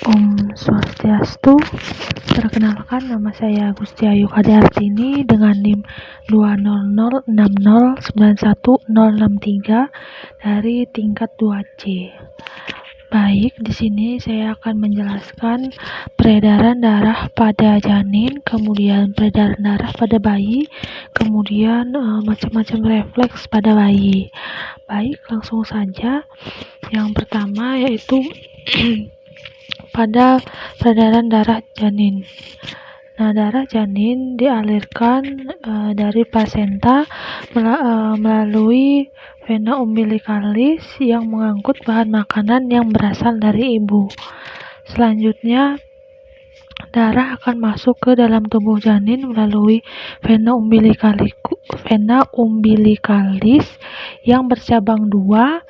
Om Swastiastu. Perkenalkan, nama saya Gusti Ayu Kadartini dengan NIM 20060919063 dari tingkat 2C. Baik, di sini saya akan menjelaskan peredaran darah pada janin, kemudian peredaran darah pada bayi, kemudian macam-macam refleks pada bayi. Baik, langsung saja. Yang pertama yaitu pada peredaran darah janin. Nah, darah janin dialirkan dari plasenta melalui vena umbilicalis yang mengangkut bahan makanan yang berasal dari ibu. Selanjutnya, darah akan masuk ke dalam tubuh janin melalui vena umbilicalis yang bercabang dua,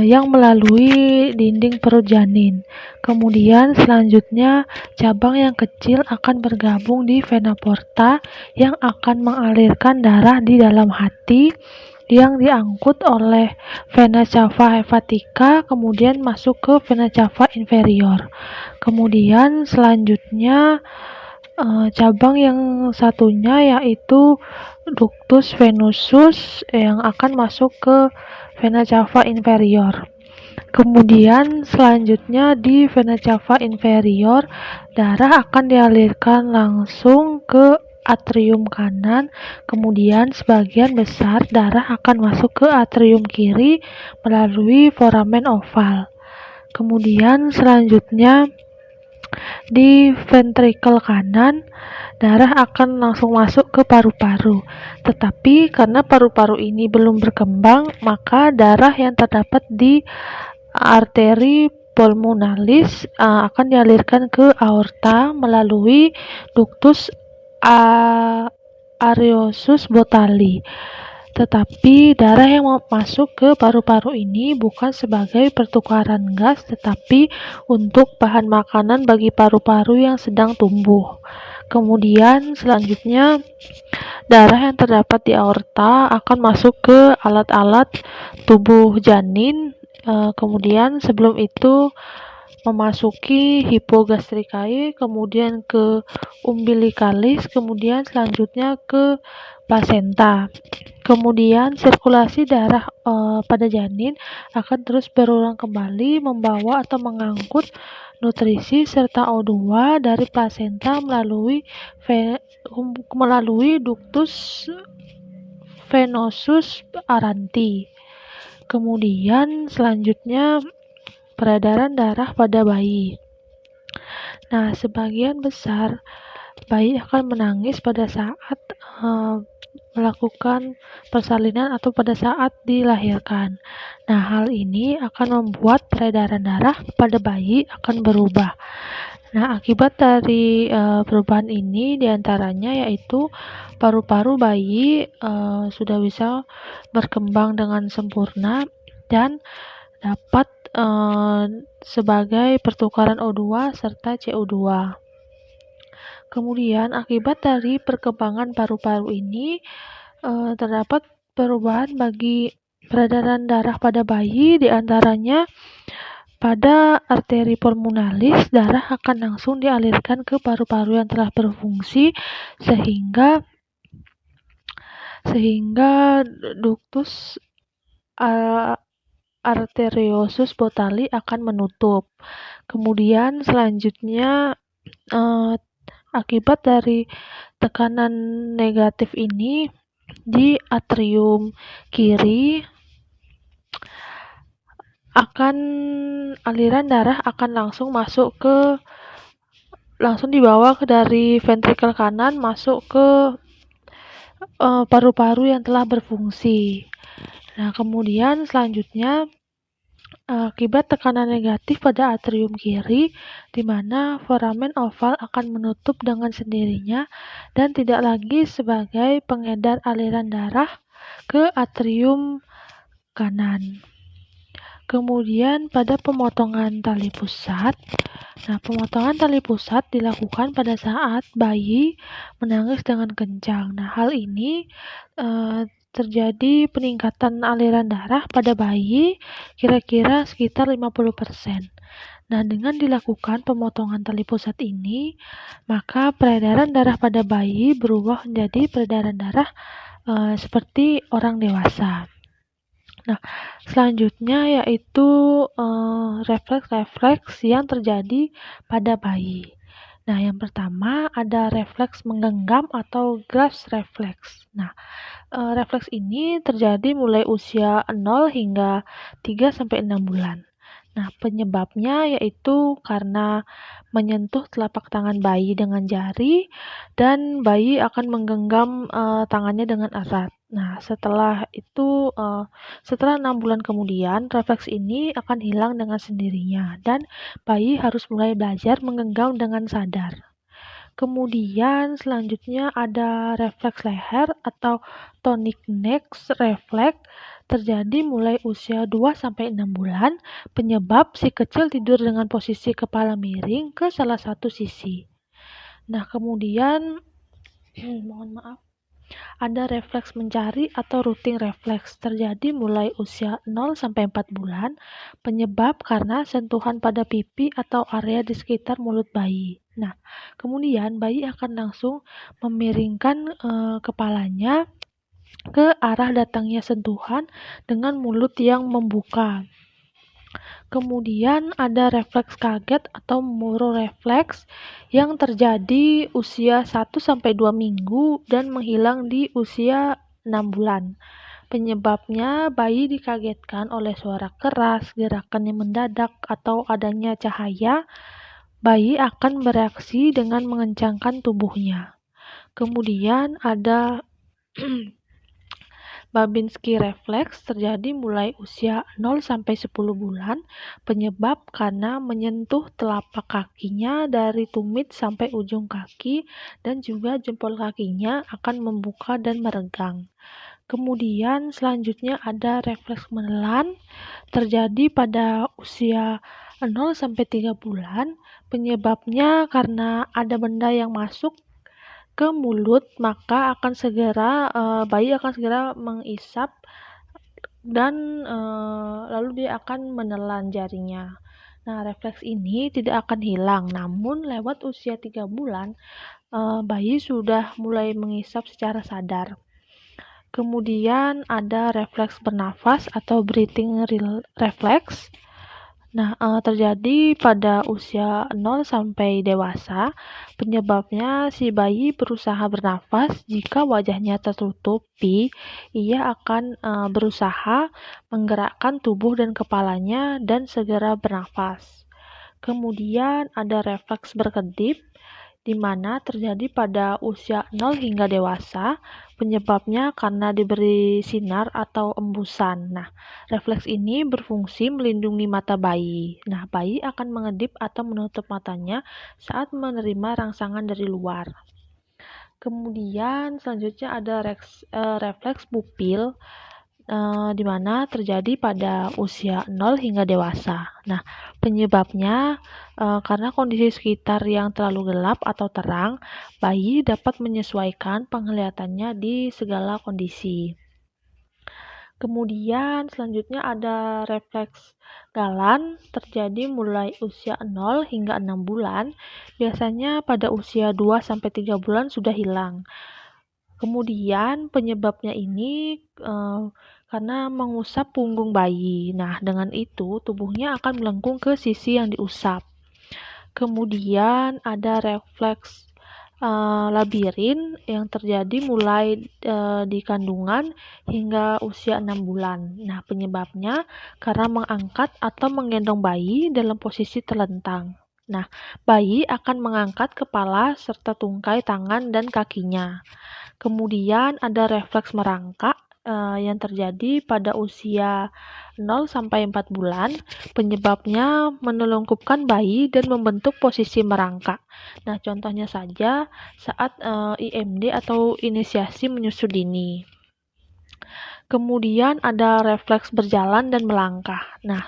yang melalui dinding perut janin. Kemudian selanjutnya cabang yang kecil akan bergabung di vena porta yang akan mengalirkan darah di dalam hati yang diangkut oleh vena cava hepatica, kemudian masuk ke vena cava inferior. Kemudian selanjutnya cabang yang satunya yaitu ductus venosus yang akan masuk ke vena cava inferior. Kemudian selanjutnya di vena cava inferior, darah akan dialirkan langsung ke atrium kanan, kemudian sebagian besar darah akan masuk ke atrium kiri melalui foramen oval. Kemudian selanjutnya di ventrikel kanan, darah akan langsung masuk ke paru-paru. Tetapi karena paru-paru ini belum berkembang, maka darah yang terdapat di arteri pulmonalis akan dialirkan ke aorta melalui ductus arteriosus botali. Tetapi darah yang masuk ke paru-paru ini bukan sebagai pertukaran gas, tetapi untuk bahan makanan bagi paru-paru yang sedang tumbuh. Kemudian selanjutnya darah yang terdapat di aorta akan masuk ke alat-alat tubuh janin, kemudian sebelum itu memasuki hipogastrikae, kemudian ke umbilicalis, kemudian selanjutnya ke plasenta. Kemudian sirkulasi darah pada janin akan terus berulang kembali membawa atau mengangkut nutrisi serta O2 dari plasenta melalui ductus venosus aranti. Kemudian selanjutnya peredaran darah pada bayi. Nah, sebagian besar bayi akan menangis pada saat melakukan persalinan atau pada saat dilahirkan. Nah, hal ini akan membuat peredaran darah pada bayi akan berubah. Nah, akibat dari perubahan ini diantaranya yaitu paru-paru bayi sudah bisa berkembang dengan sempurna dan dapat sebagai pertukaran O2 serta CO2. Kemudian akibat dari perkembangan paru-paru ini terdapat perubahan bagi peredaran darah pada bayi, diantaranya pada arteri pulmonalis darah akan langsung dialirkan ke paru-paru yang telah berfungsi sehingga ductus arteriosus botali akan menutup. Kemudian selanjutnya akibat dari tekanan negatif ini di atrium kiri aliran darah akan langsung dibawa dari ventrikel kanan masuk ke paru-paru yang telah berfungsi. Nah, kemudian selanjutnya akibat tekanan negatif pada atrium kiri, di mana foramen oval akan menutup dengan sendirinya dan tidak lagi sebagai pengedar aliran darah ke atrium kanan. Kemudian pada pemotongan tali pusat, pemotongan tali pusat dilakukan pada saat bayi menangis dengan kencang. Nah, hal ini terjadi peningkatan aliran darah pada bayi kira-kira sekitar 50%. Nah, dengan dilakukan pemotongan tali pusat ini, maka peredaran darah pada bayi berubah menjadi peredaran darah seperti orang dewasa. Nah, selanjutnya yaitu refleks-refleks yang terjadi pada bayi. Nah, yang pertama ada refleks menggenggam atau grasp reflex. Nah, refleks ini terjadi mulai usia 0 hingga 3-6 bulan. Nah, penyebabnya yaitu karena menyentuh telapak tangan bayi dengan jari dan bayi akan menggenggam tangannya dengan erat. Nah, setelah 6 bulan kemudian, refleks ini akan hilang dengan sendirinya dan bayi harus mulai belajar menggenggam dengan sadar. Kemudian selanjutnya ada refleks leher atau tonic neck reflex terjadi mulai usia 2-6 bulan. Penyebab si kecil tidur dengan posisi kepala miring ke salah satu sisi. Nah, kemudian mohon maaf. Ada refleks mencari atau routing refleks terjadi mulai usia 0-4 bulan. Penyebab karena sentuhan pada pipi atau area di sekitar mulut bayi. Nah, kemudian bayi akan langsung memiringkan kepalanya ke arah datangnya sentuhan dengan mulut yang membuka. Kemudian ada refleks kaget atau moro refleks yang terjadi usia 1-2 minggu dan menghilang di usia 6 bulan. Penyebabnya bayi dikagetkan oleh suara keras, gerakan yang mendadak, atau adanya cahaya. Bayi akan bereaksi dengan mengencangkan tubuhnya. Kemudian ada Babinski refleks terjadi mulai usia 0-10 bulan. Penyebab karena menyentuh telapak kakinya dari tumit sampai ujung kaki dan juga jempol kakinya akan membuka dan meregang. Kemudian selanjutnya ada refleks menelan terjadi pada usia 0-3 bulan. Penyebabnya karena ada benda yang masuk ke mulut, maka bayi akan segera mengisap dan lalu dia akan menelan jarinya. Nah, refleks ini tidak akan hilang, namun lewat usia 3 bulan, bayi sudah mulai mengisap secara sadar. Kemudian ada refleks bernafas atau breathing reflex. Nah, terjadi pada usia 0 sampai dewasa. Penyebabnya si bayi berusaha bernafas. Jika wajahnya tertutupi, ia akan berusaha menggerakkan tubuh dan kepalanya dan segera bernafas. Kemudian ada refleks berkedip, di mana terjadi pada usia 0 hingga dewasa. Penyebabnya karena diberi sinar atau embusan. Nah, refleks ini berfungsi melindungi mata bayi. Nah, bayi akan mengedip atau menutup matanya saat menerima rangsangan dari luar. Kemudian selanjutnya ada refleks pupil, di mana terjadi pada usia 0 hingga dewasa. Nah, penyebabnya karena kondisi sekitar yang terlalu gelap atau terang, bayi dapat menyesuaikan penglihatannya di segala kondisi. Kemudian selanjutnya ada refleks galan terjadi mulai usia 0 hingga 6 bulan. Biasanya pada usia 2-3 bulan sudah hilang. Kemudian penyebabnya ini karena mengusap punggung bayi. Nah, dengan itu tubuhnya akan melengkung ke sisi yang diusap. Kemudian ada refleks labirin yang terjadi mulai di kandungan hingga usia 6 bulan. Nah, penyebabnya karena mengangkat atau menggendong bayi dalam posisi terlentang. Nah, bayi akan mengangkat kepala serta tungkai tangan dan kakinya. Kemudian ada refleks merangkak yang terjadi pada usia 0-4 bulan. Penyebabnya menelungkupkan bayi dan membentuk posisi merangkak. Nah, contohnya saja saat IMD atau inisiasi menyusui dini. Kemudian ada refleks berjalan dan melangkah. Nah,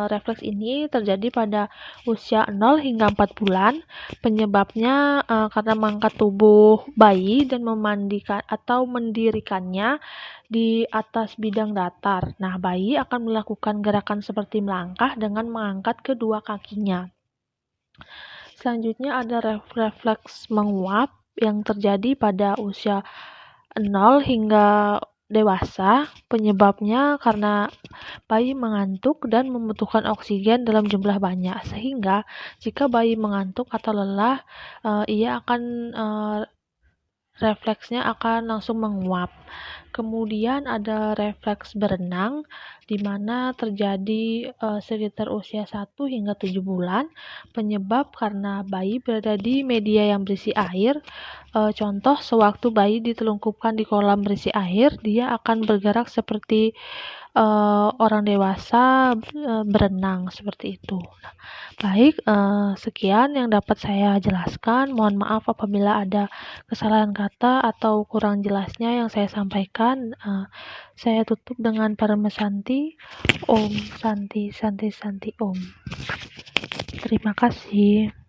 refleks ini terjadi pada usia 0 hingga 4 bulan. Penyebabnya karena mengangkat tubuh bayi dan memandikan atau mendirikannya di atas bidang datar. Nah, bayi akan melakukan gerakan seperti melangkah dengan mengangkat kedua kakinya. Selanjutnya ada refleks menguap yang terjadi pada usia 0 hingga dewasa. Penyebabnya karena bayi mengantuk dan membutuhkan oksigen dalam jumlah banyak, sehingga jika bayi mengantuk atau lelah, refleksnya akan langsung menguap. Kemudian ada refleks berenang, di mana terjadi sekitar usia 1 hingga 7 bulan. Penyebab karena bayi berada di media yang berisi air. Contoh, sewaktu bayi ditelungkupkan di kolam berisi air, dia akan bergerak seperti orang dewasa berenang, seperti itu. Baik, sekian yang dapat saya jelaskan. Mohon maaf apabila ada kesalahan kata atau kurang jelasnya yang saya sampaikan. Saya tutup dengan Parama Santi. Om Santi Santi Santi Om. Terima kasih.